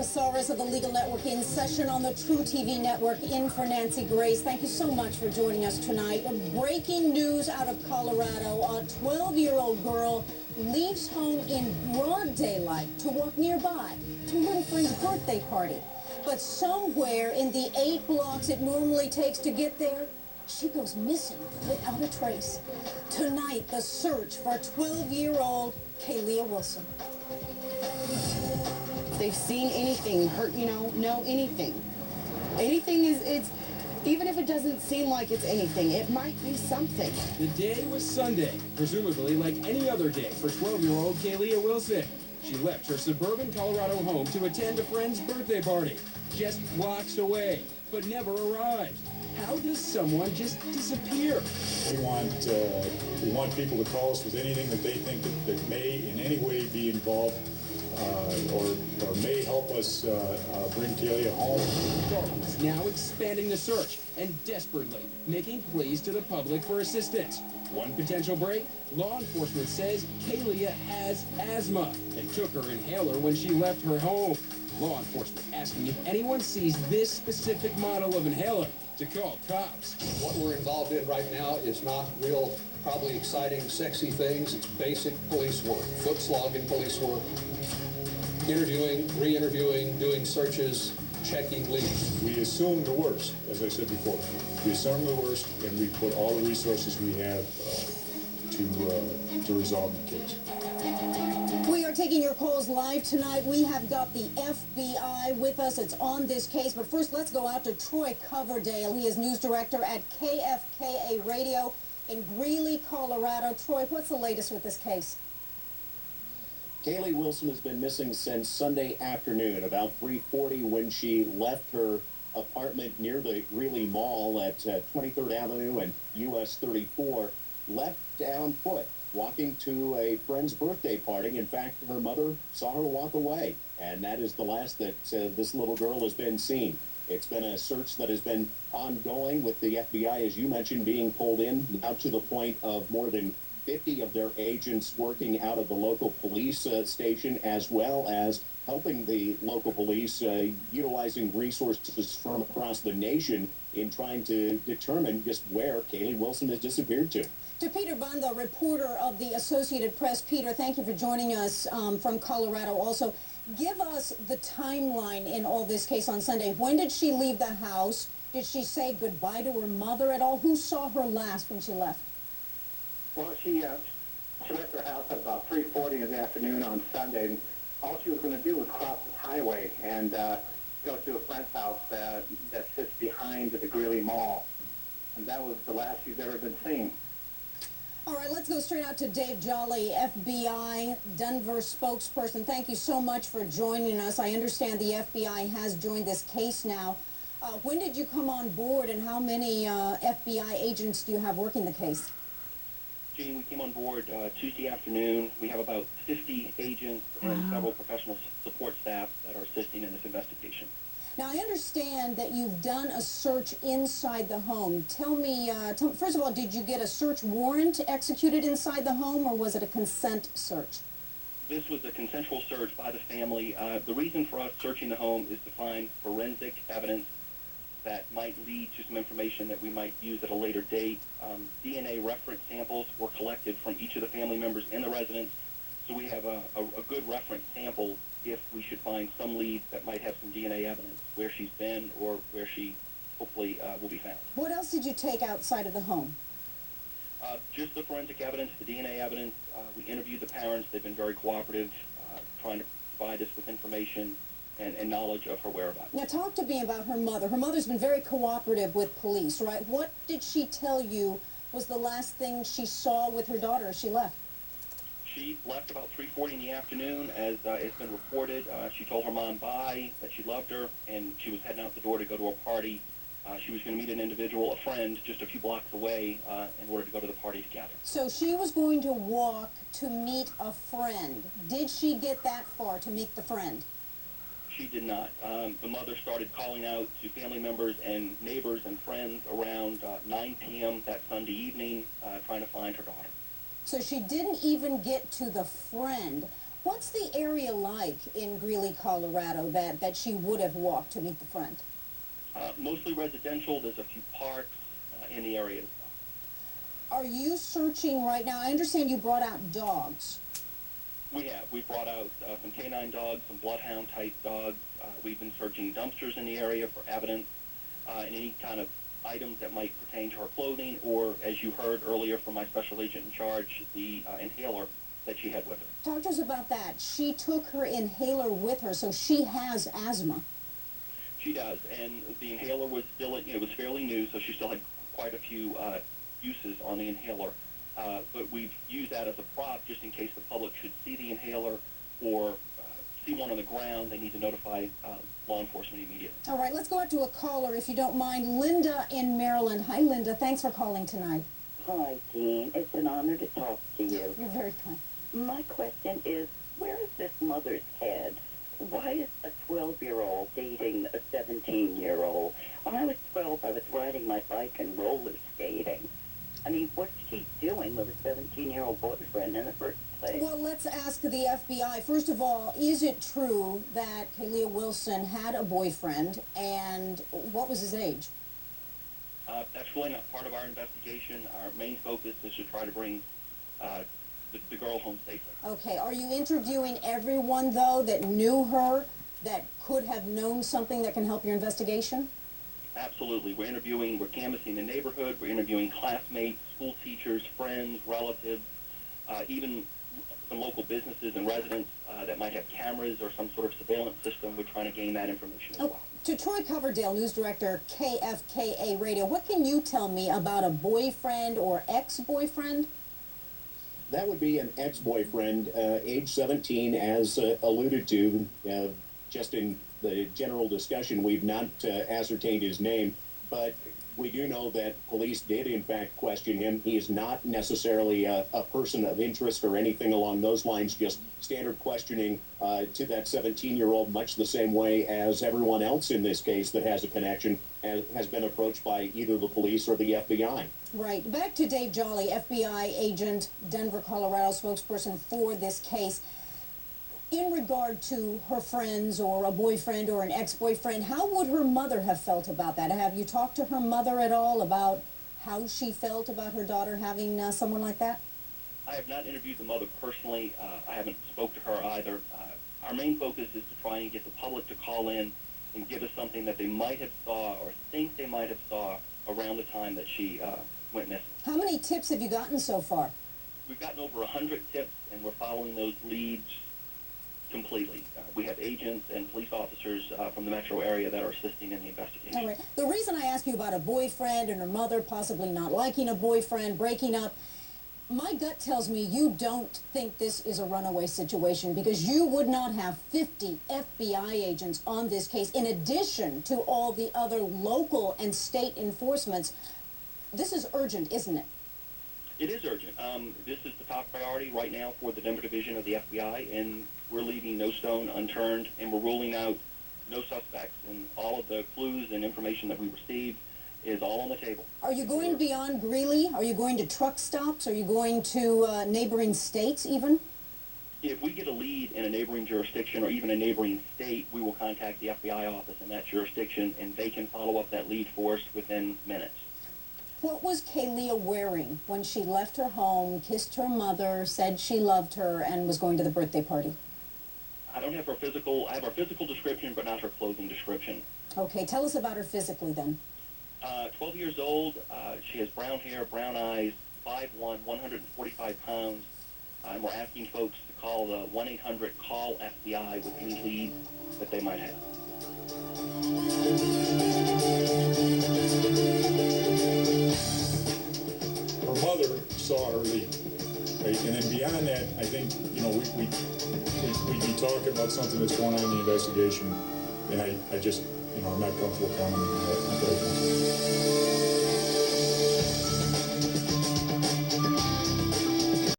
Casares of the Legal Network in session on the True TV network. In for Nancy Grace. Thank you so much for joining us tonight. Breaking news out of Colorado. A 12-year-old girl leaves home in broad daylight to walk nearby to a little friend's birthday party. But somewhere in the 8 blocks it normally takes to get there, she goes missing without a trace. Tonight, the search for 12-year-old Kayleah Wilson. If they've seen anything, know anything. Anything it's even if it doesn't seem like it's anything, it might be something. The day was Sunday, presumably like any other day for 12-year-old Kayleah Wilson. She left her suburban Colorado home to attend a friend's birthday party, just blocks away, but never arrived. How does someone just disappear? We want people to call us with anything that they think that may in any way be involved or may help us bring Kayleah home. Government is now expanding the search and desperately making pleas to the public for assistance. One potential break, law enforcement says Kayleah has asthma and took her inhaler when she left her home. Law enforcement asking if anyone sees this specific model of inhaler to call cops. What we're involved in right now is not real, probably exciting, sexy things. It's basic police work, foot slogging police work, interviewing, re-interviewing, doing searches, checking leads. We assume the worst, as I said before. We assume the worst, and we put all the resources we have to resolve the case. We are taking your calls live tonight. We have got the FBI with us. It's on this case. But first, let's go out to Troy Coverdale. He is news director at KFKA Radio in Greeley, Colorado. Troy, what's the latest with this case? Kayleah Wilson has been missing since Sunday afternoon, about 3:40, when she left her apartment near the Greeley Mall at 23rd Avenue and US 34, left on foot, walking to a friend's birthday party. In fact, her mother saw her walk away, and that is the last that this little girl has been seen. It's been a search that has been ongoing, with the FBI, as you mentioned, being pulled in, now to the point of more than 50 of their agents working out of the local police station, as well as helping the local police, utilizing resources from across the nation in trying to determine just where Kayleah Wilson has disappeared to. To Peter Bunda, reporter of the Associated Press. Peter, thank you for joining us from Colorado. Also, give us the timeline in all this case on Sunday. When did she leave the house? Did she say goodbye to her mother at all? Who saw her last when she left? Well, she left her house at about 3:40 in the afternoon on Sunday, and all she was going to do was cross the highway and go to a friend's house that sits behind the Greeley Mall. And that was the last she's ever been seen. All right, let's go straight out to Dave Jolly, FBI Denver spokesperson. Thank you so much for joining us. I understand the FBI has joined this case now. When did you come on board, and how many FBI agents do you have working the case? Gene, we came on board Tuesday afternoon. We have about 50 agents and several professional support staff that are assisting in this investigation. Now, I understand that you've done a search inside the home. Tell me, first of all, did you get a search warrant executed inside the home, or was it a consent search? This was a consensual search by the family. The reason for us searching the home is to find forensic evidence that might lead to some information that we might use at a later date. DNA reference samples were collected from each of the family members in the residence, so we have a good reference sample if we should find some leads that might have some DNA evidence where she's been or where she hopefully will be found. What else did you take outside of the home? Just the forensic evidence, the DNA evidence. We interviewed the parents. They've been very cooperative, trying to provide us with information and knowledge of her whereabouts. Now, talk to me about her mother. Her mother's been very cooperative with police, right? What did she tell you was the last thing she saw with her daughter as she left? She left about 3:40 in the afternoon, as it's been reported. She told her mom bye, that she loved her, and she was heading out the door to go to a party. She was going to meet an individual, a friend, just a few blocks away in order to go to the party together. So she was going to walk to meet a friend. Did she get that far to meet the friend? She did not. The mother started calling out to family members and neighbors and friends around 9 p.m. that Sunday evening, trying to find her daughter. So she didn't even get to the friend. What's the area like in Greeley, Colorado, that she would have walked to meet the friend? Mostly residential. There's a few parks in the area as well. Are you searching right now? I understand you brought out dogs. We have. We brought out some canine dogs, some bloodhound-type dogs. We've been searching dumpsters in the area for evidence and any kind of items that might pertain to her clothing, or, as you heard earlier from my special agent in charge, the inhaler that she had with her. Talk to us about that. She took her inhaler with her, so she has asthma. She does, and the inhaler was still, it was fairly new, so she still had quite a few uses on the inhaler. But we've used that as a prop just in case the public should see the inhaler or see one on the ground. They need to notify law enforcement immediately. All right, let's go out to a caller, if you don't mind. Linda in Maryland. Hi, Linda. Thanks for calling tonight. Hi, Jean. It's an honor to talk to you. You're very kind. My question is, where is this mother's head? Why is a 12-year-old dating a 17-year-old? When I was 12, I was riding my bike and roller skating. I mean, what's she doing with a 17-year-old boyfriend in the first place? Well, let's ask the FBI. First of all, is it true that Kayleah Wilson had a boyfriend, and what was his age? That's really not part of our investigation. Our main focus is to try to bring the girl home safely. Okay, are you interviewing everyone, though, that knew her, that could have known something that can help your investigation? Absolutely. We're canvassing the neighborhood, we're interviewing classmates, school teachers, friends, relatives, even some local businesses and residents that might have cameras or some sort of surveillance system. We're trying to gain that information as well. To Troy Coverdale, news director, KFKA Radio, what can you tell me about a boyfriend or ex-boyfriend? That would be an ex-boyfriend, age 17, as alluded to. Just in the general discussion, we've not ascertained his name, but we do know that police did, in fact, question him. He is not necessarily a person of interest or anything along those lines, just standard questioning to that 17-year-old, much the same way as everyone else in this case that has a connection has been approached by either the police or the FBI. Right. Back to Dave Jolly, FBI agent, Denver, Colorado spokesperson for this case. In regard to her friends or a boyfriend or an ex-boyfriend, how would her mother have felt about that? Have you talked to her mother at all about how she felt about her daughter having someone like that? I have not interviewed the mother personally. I haven't spoke to her either. Our main focus is to try and get the public to call in and give us something that they might have saw or think they might have saw around the time that she went missing. How many tips have you gotten so far? We've gotten over 100 tips, and we're following those leads completely. We have agents and police officers from the metro area that are assisting in the investigation. All right. The reason I ask you about a boyfriend and her mother possibly not liking a boyfriend, breaking up, my gut tells me you don't think this is a runaway situation, because you would not have 50 FBI agents on this case in addition to all the other local and state enforcements. This is urgent, isn't it? It is urgent. This is the top priority right now for the Denver Division of the FBI, and we're leaving no stone unturned, and we're ruling out no suspects. And all of the clues and information that we received is all on the table. Are you going beyond Greeley? Are you going to truck stops? Are you going to neighboring states even? If we get a lead in a neighboring jurisdiction or even a neighboring state, we will contact the FBI office in that jurisdiction, and they can follow up that lead for us within minutes. What was Kayleah wearing when she left her home, kissed her mother, said she loved her, and was going to the birthday party? I don't have her physical, I have her physical description, but not her clothing description. Okay, tell us about her physically then. 12 years old, she has brown hair, brown eyes, 5'1", 145 pounds. And we're asking folks to call the 1-800-CALL-FBI with any leads that they might have. Her mother saw her leave, right? And then beyond that, I think, you know, we'd be talking about something that's going on in the investigation, and I just, you know, I'm not comfortable commenting on that right now.